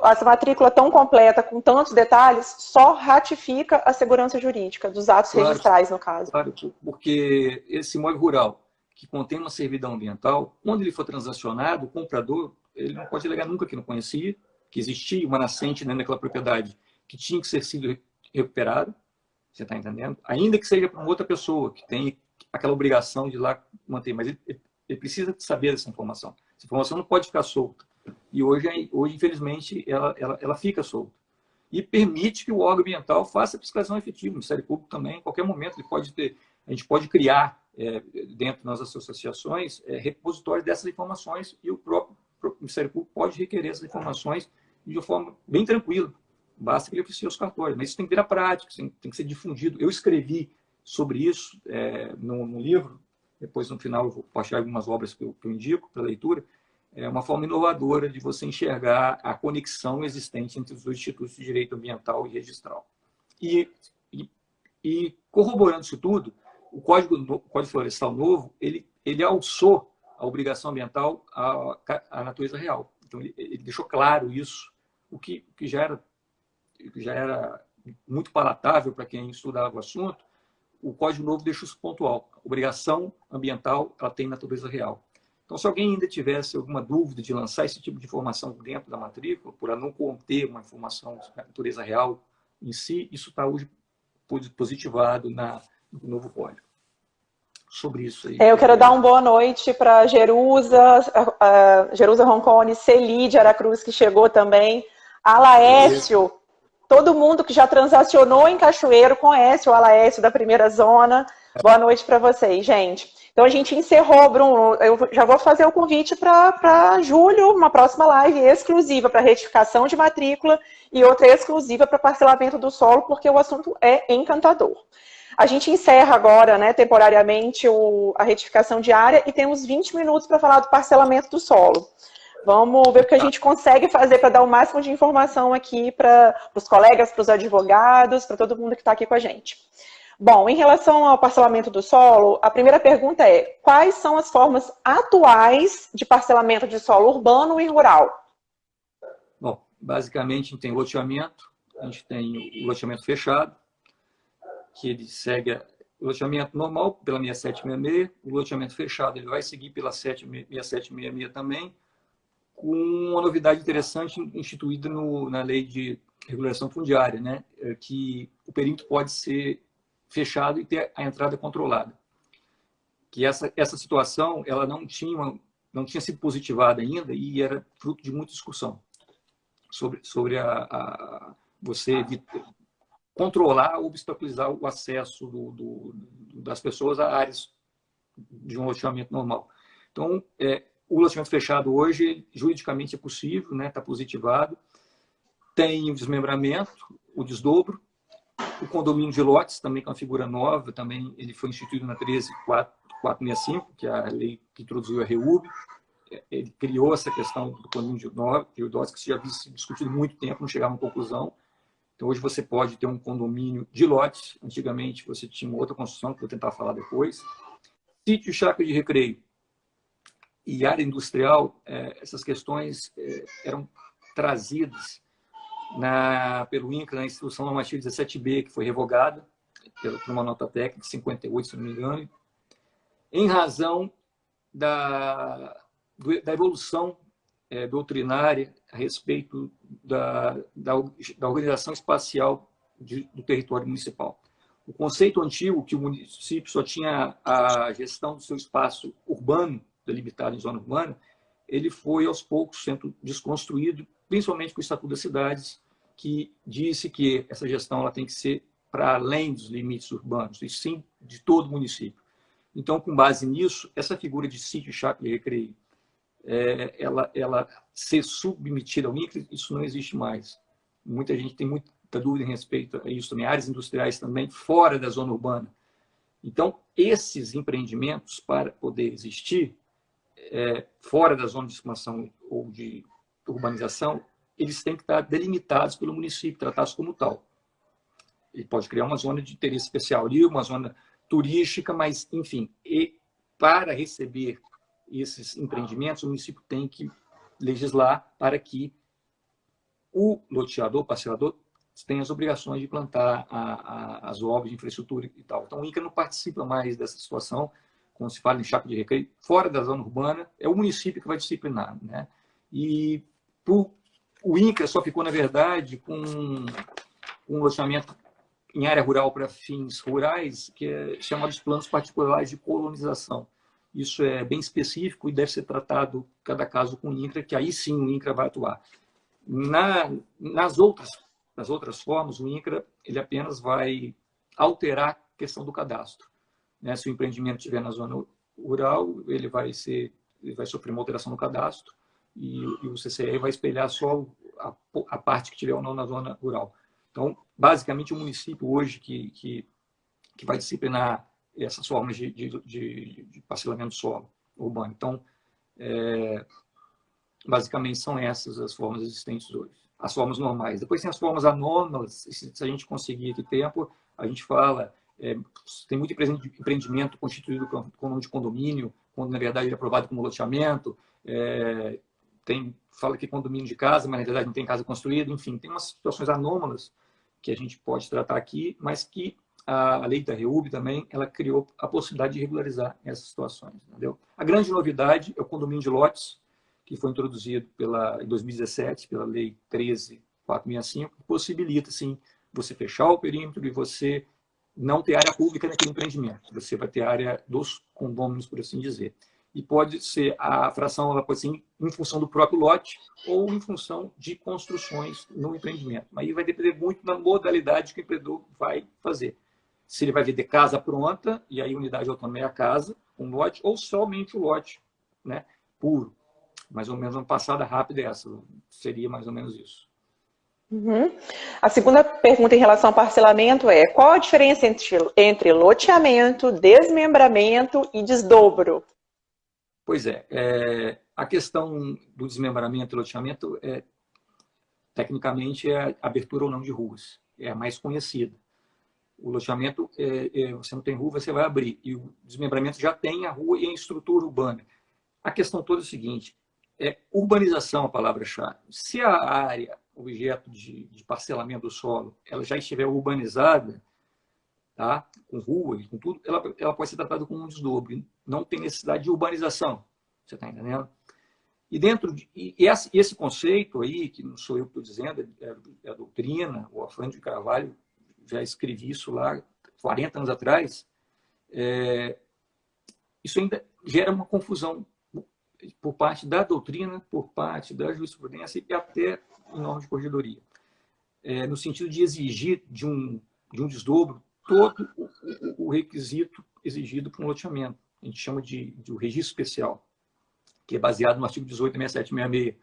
Essa matrícula tão completa, com tantos detalhes, só ratifica a segurança jurídica dos atos registrais, no caso. Claro, porque esse imóvel rural que contém uma servidão ambiental, quando ele for transacionado, o comprador ele não pode alegar nunca que não conhecia, que existia uma nascente dentro daquela propriedade que tinha que ser sido recuperada, você está entendendo? Ainda que seja para uma outra pessoa que tem aquela obrigação de ir lá manter, mas ele precisa saber dessa informação. Essa informação não pode ficar solta. E hoje infelizmente, ela fica solta. E permite que o órgão ambiental faça a fiscalização efetiva. O Ministério Público também, em qualquer momento, a gente pode criar, dentro das associações, repositórios dessas informações e o próprio Ministério Público pode requerer essas informações de uma forma bem tranquila. Basta que ele oficie os cartórios. Mas isso tem que virar prática, tem que ser difundido. Eu escrevi sobre isso no livro, depois no final eu vou postar algumas obras que eu indico para leitura. É uma forma inovadora de você enxergar a conexão existente entre os dois institutos de direito ambiental e registral. E corroborando isso tudo, o Código Florestal Novo, ele alçou a obrigação ambiental à natureza real. Então, ele deixou claro isso, o que já era muito palatável para quem estudava o assunto. O Código Novo deixa isso pontual. A obrigação ambiental ela tem natureza real. Então, se alguém ainda tivesse alguma dúvida de lançar esse tipo de informação dentro da matrícula, por não conter uma informação de natureza real em si, isso está hoje positivado no novo código. Sobre isso aí. Eu quero dar uma boa noite para Jerusa Roncone, Celi de Aracruz, que chegou também, Alaécio, todo mundo que já transacionou em Cachoeiro conhece o Alaécio da primeira zona. Boa noite para vocês, gente. Então, a gente encerrou, Bruno. Eu já vou fazer o convite para julho, uma próxima live exclusiva para retificação de matrícula e outra exclusiva para parcelamento do solo, porque o assunto é encantador. A gente encerra agora, né, temporariamente, a retificação de área e temos 20 minutos para falar do parcelamento do solo. Vamos ver o que a gente consegue fazer para dar o máximo de informação aqui para os colegas, para os advogados, para todo mundo que está aqui com a gente. Bom, em relação ao parcelamento do solo, a primeira pergunta é: quais são as formas atuais de parcelamento de solo urbano e rural? Bom, basicamente a gente tem loteamento, a gente tem o loteamento fechado, que ele segue o loteamento normal pela 6766, o loteamento fechado ele vai seguir pela 6766 também, com uma novidade interessante instituída na lei de regulação fundiária, né? Que o perímetro pode ser fechado e ter a entrada controlada. Que essa situação ela não tinha sido positivada ainda e era fruto de muita discussão sobre você controlar ou obstaculizar o acesso das pessoas a áreas de um loteamento normal. Então, o loteamento fechado hoje, juridicamente é possível, né? Está positivado. Tem o desmembramento, o desdobro, o condomínio de lotes, também com uma figura nova, também ele foi instituído na 13.465, que é a lei que introduziu a REUB. Ele criou essa questão do condomínio de lotes, que já havia sido discutido há muito tempo, não chegava a uma conclusão. Então, hoje você pode ter um condomínio de lotes. Antigamente, você tinha uma outra construção, que eu vou tentar falar depois. Sítio e chácara de recreio e área industrial, essas questões eram trazidas pelo INCRA, na Instrução Normativa 17B, que foi revogada por uma nota técnica de 58, se não me engano, em razão da evolução doutrinária a respeito da organização espacial do território municipal. O conceito antigo, que o município só tinha a gestão do seu espaço urbano, delimitado em zona urbana, ele foi aos poucos sendo desconstruído, principalmente com o Estatuto das Cidades, que disse que essa gestão ela tem que ser para além dos limites urbanos, e sim de todo o município. Então, com base nisso, essa figura de sítio, chácara e recreio, ela ser submetida ao INCRA, isso não existe mais. Muita gente tem muita dúvida em respeito a isso também. Áreas industriais também, fora da zona urbana. Então, esses empreendimentos, para poder existir, fora da zona de expansão ou de urbanização, eles têm que estar delimitados pelo município, tratados como tal. Ele pode criar uma zona de interesse especial ali, uma zona turística, mas, enfim, para receber esses empreendimentos, o município tem que legislar para que o loteador, parcelador, tenha as obrigações de plantar as obras de infraestrutura e tal. Então, o INCRA não participa mais dessa situação, quando se fala em chácara de recreio, fora da zona urbana, é o município que vai disciplinar, né? E o INCRA só ficou, na verdade, com um loteamento em área rural para fins rurais, que é chamado de planos particulares de colonização. Isso é bem específico e deve ser tratado, cada caso, com o INCRA, que aí sim o INCRA vai atuar. Nas outras formas, o INCRA ele apenas vai alterar a questão do cadastro. Né? Se o empreendimento estiver na zona rural, ele vai sofrer uma alteração no cadastro e o CCR vai espelhar só a parte que tiver ou não na zona rural. Então, basicamente, o município hoje que vai disciplinar essas formas de parcelamento do solo urbano. Então, basicamente, são essas as formas existentes hoje. As formas normais. Depois tem as formas anômalas, se a gente conseguir ter tempo, a gente fala, tem muito empreendimento constituído com nome de condomínio, quando na verdade ele é aprovado como loteamento, fala que é condomínio de casa, mas na verdade não tem casa construída, enfim, tem umas situações anômalas que a gente pode tratar aqui, mas que a lei da REUB também, ela criou a possibilidade de regularizar essas situações, entendeu? A grande novidade é o condomínio de lotes, que foi introduzido em 2017 pela lei 13.465, que possibilita, sim, você fechar o perímetro e você não ter área pública naquele empreendimento. Você vai ter área dos condôminos, por assim dizer. E pode ser, a fração ela pode ser em função do próprio lote ou em função de construções no empreendimento. Aí vai depender muito da modalidade que o empreendedor vai fazer. Se ele vai vender casa pronta, e aí a unidade autônoma é a casa, um lote, ou somente o lote, né, puro. Mais ou menos uma passada rápida essa, seria mais ou menos isso. Uhum. A segunda pergunta em relação ao parcelamento é: qual a diferença entre loteamento, desmembramento e desdobro? Pois é, a questão do desmembramento e loteamento, tecnicamente, é a abertura ou não de ruas. É a mais conhecida. O loteamento, você não tem rua, você vai abrir. E o desmembramento já tem a rua e a estrutura urbana. A questão toda é o seguinte, urbanização é a palavra-chave. Se a área, objeto de parcelamento do solo, ela já estiver urbanizada, tá? Com rua e com tudo, ela pode ser tratada como um desdobro. Não tem necessidade de urbanização. Você está entendendo? E esse conceito aí, que não sou eu que estou dizendo, é a doutrina, o Afrânio de Carvalho, já escrevi isso lá 40 anos atrás, isso ainda gera uma confusão por parte da doutrina, por parte da jurisprudência e até em normas de corregedoria. No sentido de exigir de um desdobro todo o requisito exigido para um loteamento. A gente chama de registro especial, que é baseado no artigo 18 da 6766,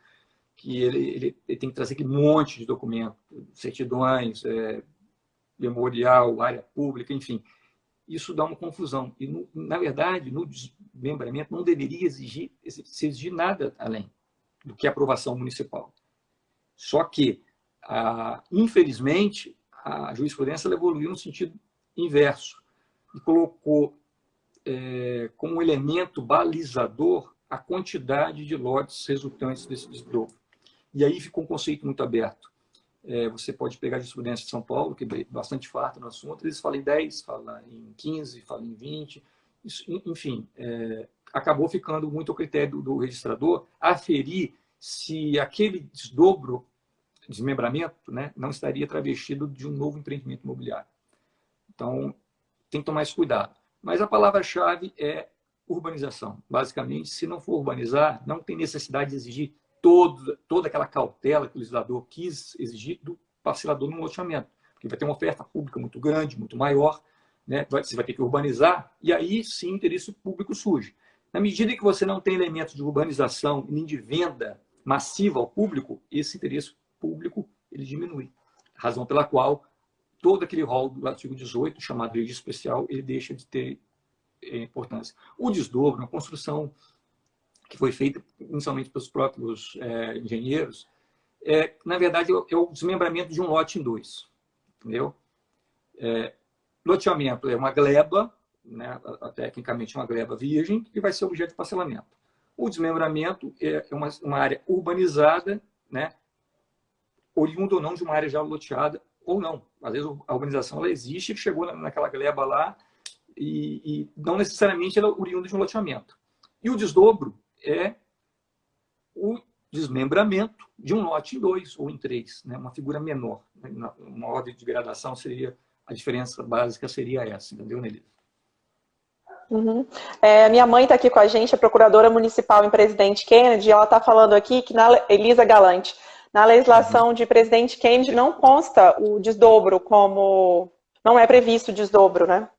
que ele tem que trazer aquele monte de documentos, certidões, memorial, área pública, enfim. Isso dá uma confusão. E, na verdade, no desmembramento não deveria se exigir nada além do que a aprovação municipal. Só que, infelizmente, a jurisprudência evoluiu no sentido inverso e colocou como elemento balizador a quantidade de lotes resultantes desse desdobro. E aí ficou um conceito muito aberto. Você pode pegar a jurisprudência de São Paulo, que é bastante farta no assunto, eles falam em 10, falam em 15, falam em 20. Isso, enfim, acabou ficando muito ao critério do registrador aferir se aquele desmembramento, né, não estaria travestido de um novo empreendimento imobiliário. Então, tem que tomar esse cuidado. Mas a palavra-chave é urbanização. Basicamente, se não for urbanizar, não tem necessidade de exigir toda aquela cautela que o legislador quis exigir do parcelador no loteamento. Porque vai ter uma oferta pública muito grande, muito maior, né? Você vai ter que urbanizar, e aí sim o interesse público surge. Na medida que você não tem elementos de urbanização nem de venda massiva ao público, esse interesse público ele diminui. Razão pela qual todo aquele rol do artigo 18, chamado de registro especial, ele deixa de ter importância. O desdobro, a construção que foi feita inicialmente pelos próprios engenheiros, na verdade, é o desmembramento de um lote em dois. Entendeu? Loteamento é uma gleba, né, tecnicamente uma gleba virgem, que vai ser objeto de parcelamento. O desmembramento é uma área urbanizada, né, oriunda ou não de uma área já loteada, ou não. Às vezes a urbanização ela existe, chegou naquela gleba lá, e não necessariamente ela oriunda de um loteamento. E o desdobro é o desmembramento de um lote em 2 ou em 3, né? Uma figura menor. Uma ordem de gradação seria, a diferença básica seria essa, entendeu, Nelly? Uhum. Minha mãe está aqui com a gente, a procuradora municipal em Presidente Kennedy, e ela está falando aqui que, Elisa Galante, na legislação de Presidente Kennedy não consta o desdobro como... Não é previsto o desdobro, né?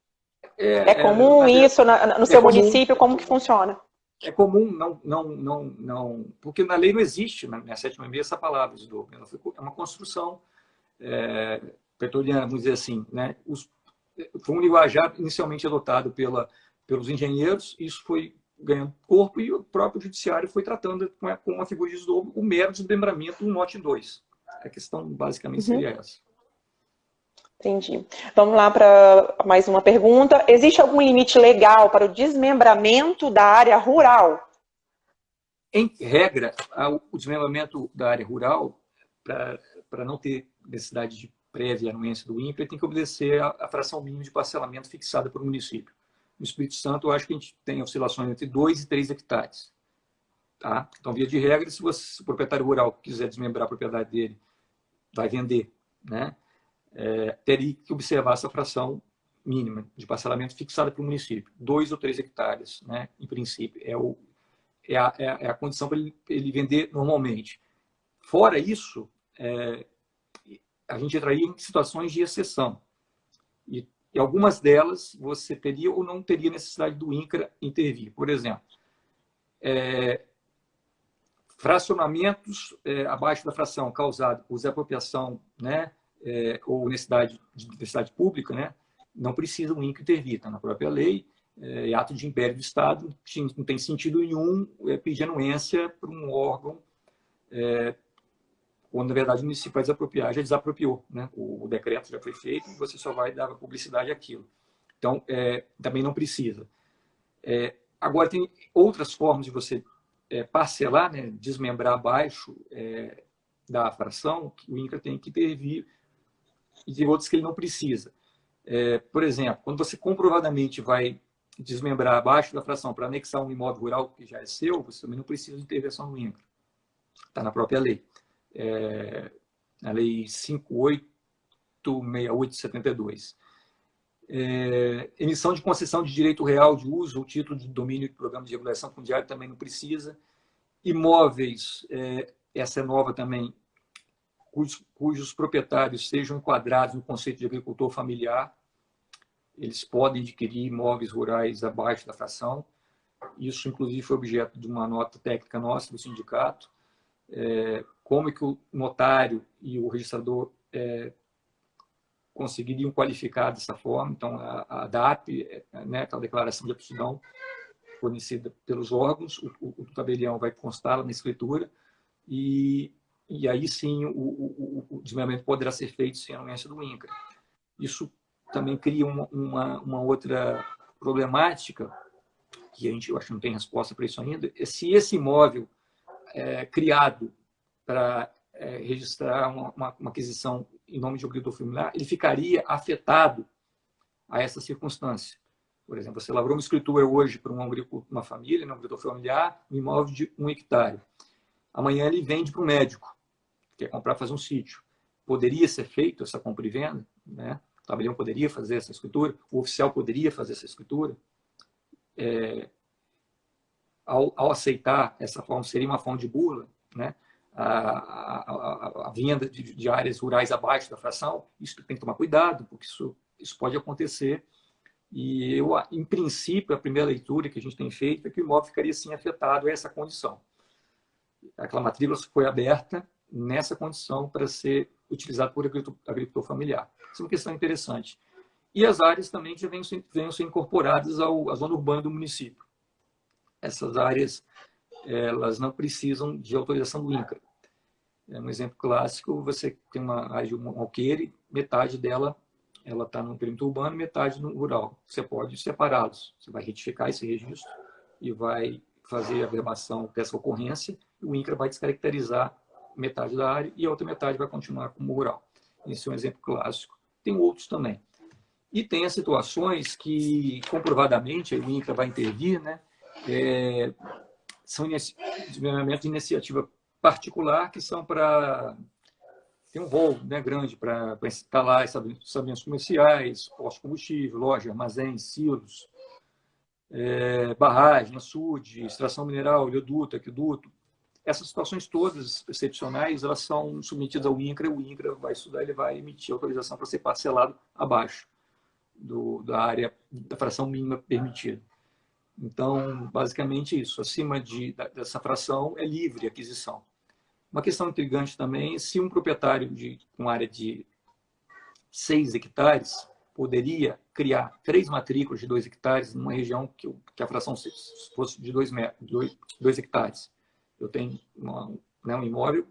É comum isso no seu município? Como que funciona? É comum, não, porque na lei não existe, na 766, essa palavra, desdobro. É uma construção pretoriana, vamos dizer assim, né? Foi um linguajar inicialmente adotado pelos engenheiros, isso foi ganhando corpo e o próprio judiciário foi tratando com uma figura de desdobro o mero desmembramento de um lote em 2. A questão basicamente seria essa. Entendi. Vamos lá para mais uma pergunta. Existe algum limite legal para o desmembramento da área rural? Em regra, o desmembramento da área rural, para não ter necessidade de prévia anuência do INCRA, tem que obedecer a fração mínima de parcelamento fixada pelo município. No Espírito Santo, eu acho que a gente tem oscilações entre 2 e 3 hectares. Tá? Então, via de regra, se o proprietário rural quiser desmembrar a propriedade dele, vai vender, né? Teria que observar essa fração mínima de parcelamento fixada pelo município. 2 ou 3 hectares, né? Em princípio, é a condição para ele vender normalmente. Fora isso, a gente entraria em situações de exceção. E algumas delas você teria ou não teria necessidade do INCRA intervir. Por exemplo, fracionamentos abaixo da fração causado por desapropriação, né, ou necessidade pública, né, não precisa o INCRA intervir, está na própria lei, ato de império do Estado, não tem sentido nenhum pedir anuência para um órgão, quando, na verdade, o município vai desapropriar, já desapropriou, né, o decreto já foi feito e você só vai dar publicidade àquilo. Então, também não precisa. Agora, tem outras formas de você parcelar, né, desmembrar abaixo da fração, que o INCRA tem que intervir, e tem outras que ele não precisa. Por exemplo, quando você comprovadamente vai desmembrar abaixo da fração para anexar um imóvel rural que já é seu, você também não precisa de intervenção do INCRA. Está na própria lei. A Lei 5868 de 72. Emissão de concessão de direito real de uso ou título de domínio de programa de regulação fundiária também não precisa. Imóveis, essa é nova também, cujos proprietários sejam enquadrados no conceito de agricultor familiar, eles podem adquirir imóveis rurais abaixo da fração. Isso, inclusive, foi objeto de uma nota técnica nossa do sindicato. Como é que o notário e o registrador conseguiriam qualificar dessa forma. Então, a DAP, né, aquela declaração de aptidão fornecida pelos órgãos, o tabelião vai constar na escritura e aí sim o desmembramento poderá ser feito sem anuência do INCRA. Isso também cria uma outra problemática, que a gente, eu acho que não tem resposta para isso ainda, se esse imóvel criado para registrar uma aquisição em nome de agricultor familiar, ele ficaria afetado a essa circunstância. Por exemplo, você lavrou uma escritura hoje para uma família, um agricultor familiar, um imóvel de 1 hectare. Amanhã ele vende para um médico, que quer comprar, fazer um sítio. Poderia ser feito essa compra e venda, né? O tabelião poderia fazer essa escritura, o oficial poderia fazer essa escritura. Ao aceitar essa forma, seria uma forma de burla, né? A venda de áreas rurais abaixo da fração, isso tem que tomar cuidado, porque isso pode acontecer. E em princípio, a primeira leitura que a gente tem feito é que o imóvel ficaria sim afetado a essa condição. Aquela matrícula foi aberta nessa condição para ser utilizado por agricultor familiar. Isso é uma questão interessante. E as áreas também que já venham ser incorporadas à zona urbana do município. Essas áreas, elas não precisam de autorização do INCRA. Um exemplo clássico, você tem uma área de um alqueire, metade dela ela está no perímetro urbano, metade no rural. Você pode separá-los. Você vai retificar esse registro e vai fazer a verbação dessa ocorrência, e o INCRA vai descaracterizar metade da área e a outra metade vai continuar como rural. Esse é um exemplo clássico. Tem outros também. E tem as situações que, comprovadamente, o INCRA vai intervir, né? São desenvolvimentos de iniciativa particular que são para... Tem um rol, né, grande para instalar estabelecimentos comerciais, postos de combustível, loja, armazéns, silos, barragem, açude, extração mineral, oleoduto, aqueduto. Essas situações todas excepcionais, elas são submetidas ao INCRA, o INCRA vai estudar, ele vai emitir autorização para ser parcelado abaixo da área, da fração mínima permitida. Então, basicamente isso. Acima dessa fração é livre aquisição. Uma questão intrigante também é se um proprietário com área de 6 hectares poderia criar 3 matrículas de 2 hectares numa região que a fração fosse de 2 hectares. Eu tenho um imóvel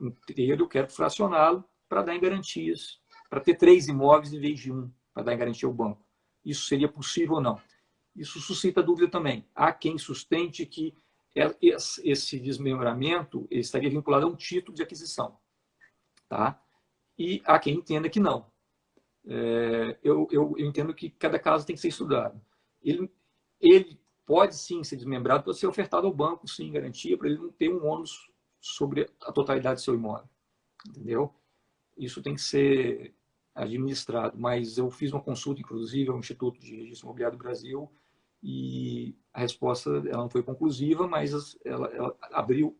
inteiro, eu quero fracioná-lo para dar em garantias, para ter 3 imóveis em vez de 1, para dar em garantia ao banco. Isso seria possível ou não? Isso suscita dúvida também. Há quem sustente que esse desmembramento estaria vinculado a um título de aquisição. Tá? E há quem entenda que não. Eu entendo que cada caso tem que ser estudado. Ele pode sim ser desmembrado, pode ser ofertado ao banco, sim, garantia, para ele não ter um ônus sobre a totalidade do seu imóvel. Entendeu? Isso tem que ser administrado. Mas eu fiz uma consulta, inclusive, ao Instituto de Registro Imobiliário do Brasil, e a resposta ela não foi conclusiva, mas ela abriu,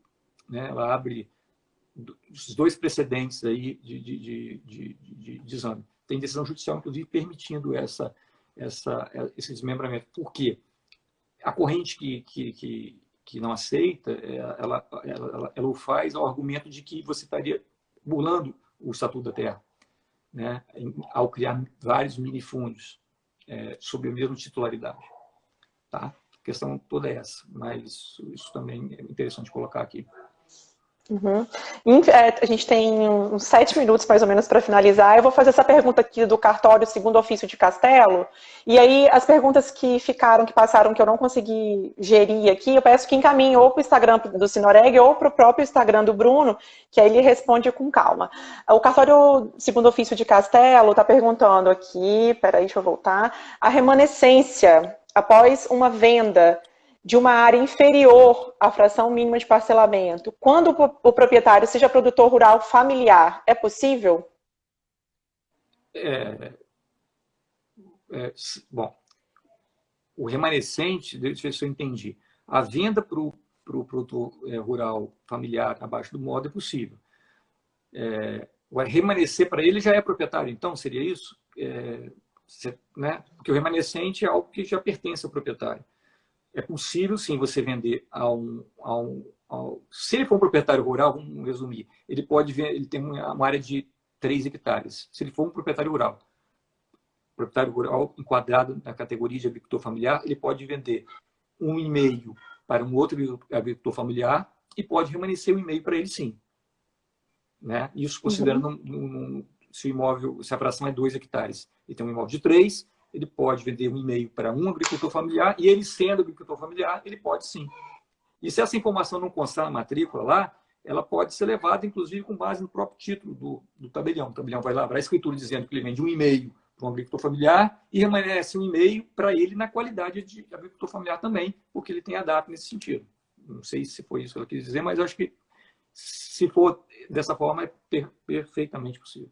né, ela abre os 2 precedentes aí de exame. Tem decisão judicial, inclusive, permitindo esse desmembramento. Por quê? A corrente que que não aceita, ela o faz ao argumento de que você estaria burlando o Estatuto da Terra, né, ao criar vários minifúndios sob a mesma titularidade. Tá? A questão toda é essa, mas isso também é interessante colocar aqui. Uhum. A gente tem uns 7 minutos mais ou menos para finalizar. Eu vou fazer essa pergunta aqui do cartório segundo ofício de Castelo. E aí as perguntas que passaram, que eu não consegui gerir aqui, eu peço que encaminhe ou para o Instagram do Sinoreg ou para o próprio Instagram do Bruno, que aí ele responde com calma. O cartório segundo ofício de Castelo está perguntando aqui, peraí, deixa eu voltar, a remanescência após uma venda de uma área inferior à fração mínima de parcelamento, quando o proprietário seja produtor rural familiar, é possível? Bom, o remanescente, deixa eu ver se eu entendi. A venda para o produtor rural familiar abaixo do modo é possível. O remanescer para ele já é proprietário, então seria isso? Né? Porque o remanescente é algo que já pertence ao proprietário. É possível, sim, você vender se ele for um proprietário rural, vamos resumir, ele tem uma área de 3 hectares. Se ele for um proprietário rural enquadrado na categoria de agricultor familiar, ele pode vender 1,5 para um outro agricultor familiar e pode remanescer 1,5 para ele, sim. Né? Isso considerando se a fração é 2 hectares e tem um imóvel de 3, ele pode vender 1,5 para um agricultor familiar e ele, sendo agricultor familiar, ele pode sim. E se essa informação não constar na matrícula lá, ela pode ser levada, inclusive, com base no próprio título do tabelião. O tabelião vai lá para a escritura dizendo que ele vende 1,5 para um agricultor familiar e remanesce 1,5 para ele na qualidade de agricultor familiar também, porque ele tem a DAP nesse sentido. Não sei se foi isso que ela quis dizer, mas eu acho que se for dessa forma é perfeitamente possível.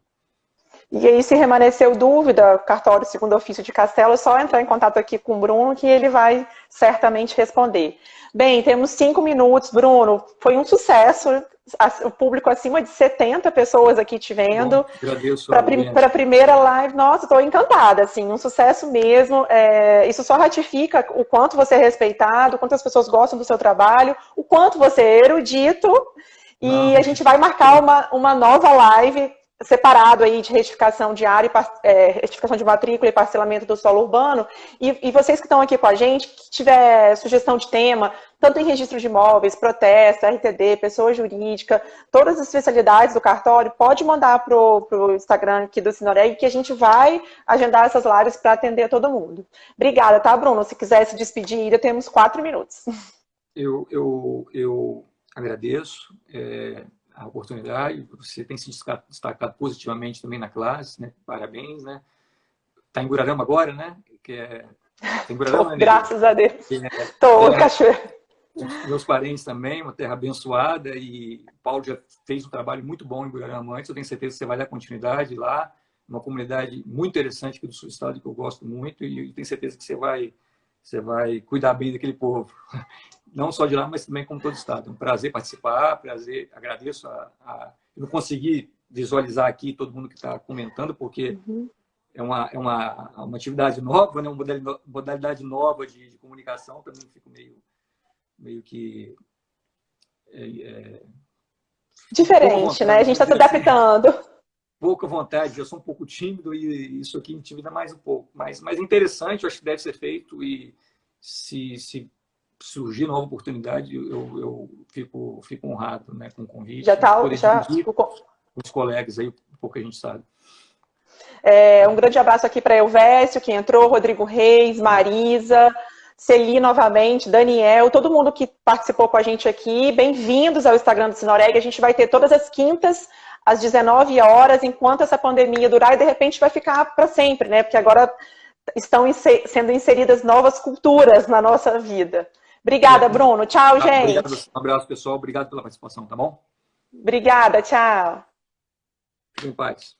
E aí, se remanesceu dúvida, cartório segundo ofício de Castelo, é só entrar em contato aqui com o Bruno, que ele vai certamente responder. Bem, temos 5 minutos. Bruno, foi um sucesso. O público acima de 70 pessoas aqui te vendo. Agradeço. Para a primeira live, nossa, estou encantada. Assim, um sucesso mesmo. Isso só ratifica o quanto você é respeitado, o quanto as pessoas gostam do seu trabalho, o quanto você é erudito. E a gente vai marcar uma nova live separado aí de retificação de área, retificação de matrícula e parcelamento do solo urbano. E vocês que estão aqui com a gente, que tiver sugestão de tema, tanto em registro de imóveis, protesto, RTD, pessoa jurídica, todas as especialidades do cartório, pode mandar para o Instagram aqui do Sinoreg, que a gente vai agendar essas lives para atender a todo mundo. Obrigada, tá, Bruno? Se quiser se despedir, ainda temos 4 minutos. Eu agradeço a oportunidade, você tem se destacado positivamente também na classe, né? Parabéns, né? Está em Guararama agora, né? Tem Guararama, graças a Deus. Estou, Cachoeira. Meus parentes também, uma terra abençoada, e o Paulo já fez um trabalho muito bom em Guararama antes, eu tenho certeza que você vai dar continuidade lá, uma comunidade muito interessante aqui do sul do estado, que eu gosto muito, e eu tenho certeza que você vai cuidar bem daquele povo. Não só de lá, mas também como todo o estado. É um prazer participar, agradeço. Eu não consegui visualizar aqui todo mundo que está comentando, porque é uma atividade nova, né? Uma modalidade nova de comunicação, também fico meio que... diferente, né? A gente está se adaptando. Pouca vontade, eu sou um pouco tímido e isso aqui me intimida mais um pouco. Mas interessante, eu acho que deve ser feito, e se surgir nova oportunidade, eu fico honrado, né, com o convite. Já está com os colegas aí, um pouco a gente sabe. Um grande abraço aqui para Elvésio, que entrou, Rodrigo Reis, Marisa, Celi novamente, Daniel, todo mundo que participou com a gente aqui. Bem-vindos ao Instagram do Sinoreg. A gente vai ter todas as quintas, às 19 horas, enquanto essa pandemia durar, e de repente vai ficar para sempre, né? Porque agora estão sendo inseridas novas culturas na nossa vida. Obrigada, Bruno. Tchau, gente. Obrigado, um abraço, pessoal. Obrigado pela participação, tá bom? Obrigada, tchau. Fiquem em paz.